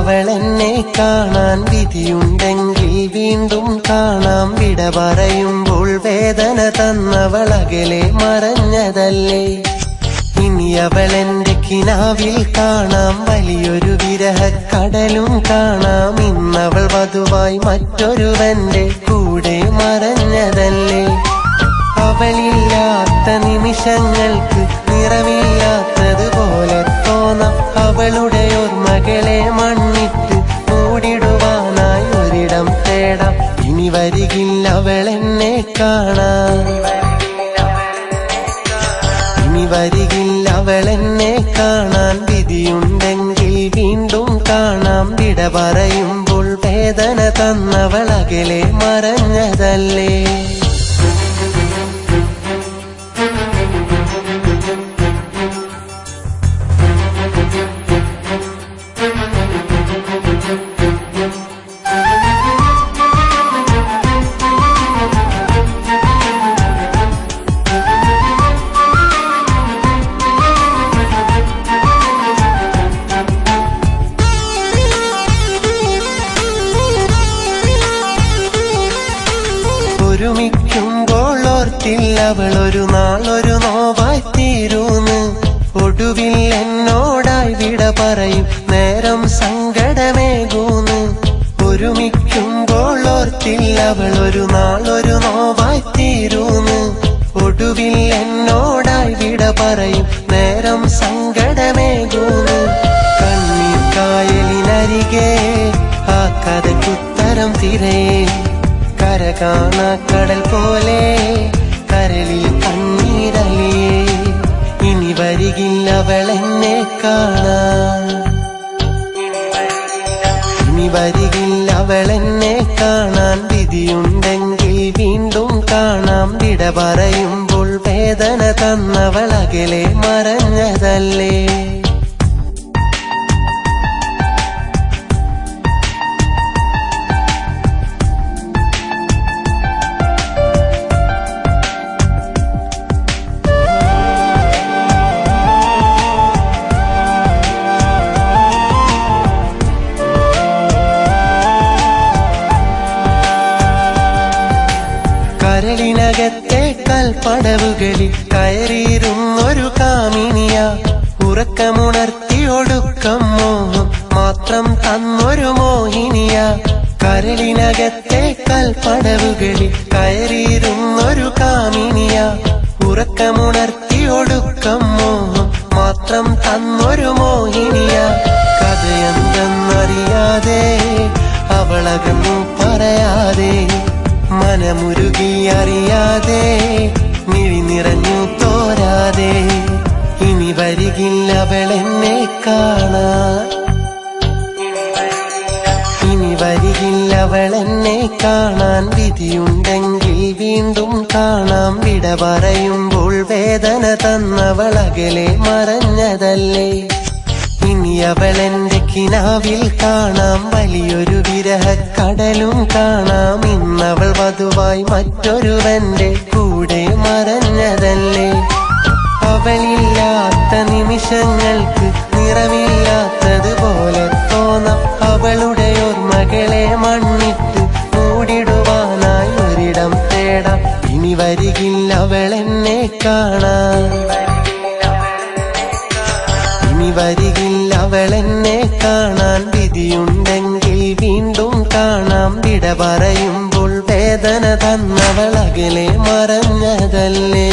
അവളെന്നെ കാണാൻ വിധിയുണ്ടെങ്കിൽ വീണ്ടും കാണാം. വിട പറയുമ്പോൾ വേദന തന്നവളകലെ മറഞ്ഞതല്ലേ. ഇനി അവളെന്റെ കിനാവിൽ കാണാം. വലിയൊരു വിരഹക്കടലും കാണാം. ഇന്നവൾ വധുവായി മറ്റൊരുവന്റെ കൂടെ മറഞ്ഞതല്ലേ. അവളില്ലാത്ത നിമിഷങ്ങൾക്ക് നിറമില്ലാത്തതുപോലെ തോന്നാം. അവളുടെ ഓർമ്മകളെ മണ്ണിട്ട് മൂടിടുവാനായി ഒരിടം തേടാം. ഇനി വരികില്ല അവളെന്നെ കാണാൻ. ഇനി വരികില്ല അവളെന്നെ കാണാൻ. വിധിയുണ്ടെങ്കിൽ വീണ്ടും കാണാം. വിട പറയുമ്പോൾ വേദന തന്നവളകലെ മറഞ്ഞതല്ലേ. ഒരുമിക്കുമ്പോൾ ഓർത്തില്ല അവളൊരു നാളൊരു നോവായി തീരൂന്ന്. ഒടുവിൽ എന്നോടായി വിട പറയും നേരം സങ്കടമേകൂന്ന്. ഒരുമിക്കുമ്പോൾ ഓർത്തില്ല അവളൊരു നാളൊരു നോവായി തീരൂന്ന്. ഒടുവിൽ എന്നോടായി വിട പറയും നേരം സങ്കടമേകൂന്ന്. കണ്ണീർ കായലിനരികെ ആ കഥയ്ക്കുത്തരം തിരയേ. കര കാണാ കടൽ പോലെ കരളിൽ കണ്ണീരലിയേ. ഇനി വരികില്ല അവളെന്നെ കാണാൻ. ഇനി വരികില്ല അവളെന്നെ കാണാൻ. വിധിയുണ്ടെങ്കിൽ വീണ്ടും കാണാം. വിട പറയുമ്പോൾ വേദന തന്നവളകലെ മറഞ്ഞതല്ലേ. കരളിനകത്തെ കൽപ്പടവുകളിൽ കയറിയിരുന്നൊരു കാമിനിയ. ഉറക്കമുണർത്തി ഒടുക്കം മോഹം മാത്രം തന്നൊരു മോഹിനിയ. കരളിനകത്തെ കൽപ്പടവുകളിൽ കയറിയിരുന്നൊരു കാമിനിയ. ഉറക്കമുണർത്തി ഒടുക്കം മോഹം മാത്രം തന്നൊരു മോഹിനിയ. കഥയെന്തെന്നറിയാതെ അവളകന്നു പറയാതെ മനമുരുകി അറിയാതെ മിഴി നിറഞ്ഞു തോരാതെ. ഇനി വരികില്ല അവളെന്നെ കാണാൻ. ഇനി വരികില്ല അവളെന്നെ കാണാൻ. വിധിയുണ്ടെങ്കിൽ വീണ്ടും കാണാം. വിട പറയുമ്പോൾ വേദന തന്നവളകലെ മറഞ്ഞതല്ലേ. ഇനി അവളെന്റെ കിനാവിൽ കാണാം. വലിയൊരു വിരഹക്കടലും കാണാം. ഇന്നവൾ വധുവായി മറ്റൊരുവന്റെ കൂടെ മറഞ്ഞതല്ലേ. അവളില്ലാത്ത നിമിഷങ്ങൾക്ക് നിറമില്ലാത്തതുപോലെ തോന്നാം. അവളുടെ ഓർമ്മകളെ മണ്ണിട്ട് മൂടിടുവാനായി ഒരിടം തേടാം. ഇനി വരികില്ല അവളെന്നെ കാണാൻ. ഇനി വരികില്ല അവളെന്നെ കാണാൻ. വിധിയുണ്ടെങ്കിൽ വീണ്ടും കാണാം. വിട പറയുമ്പോൾ വേദന തന്നവളകലെ മറഞ്ഞതല്ലേ.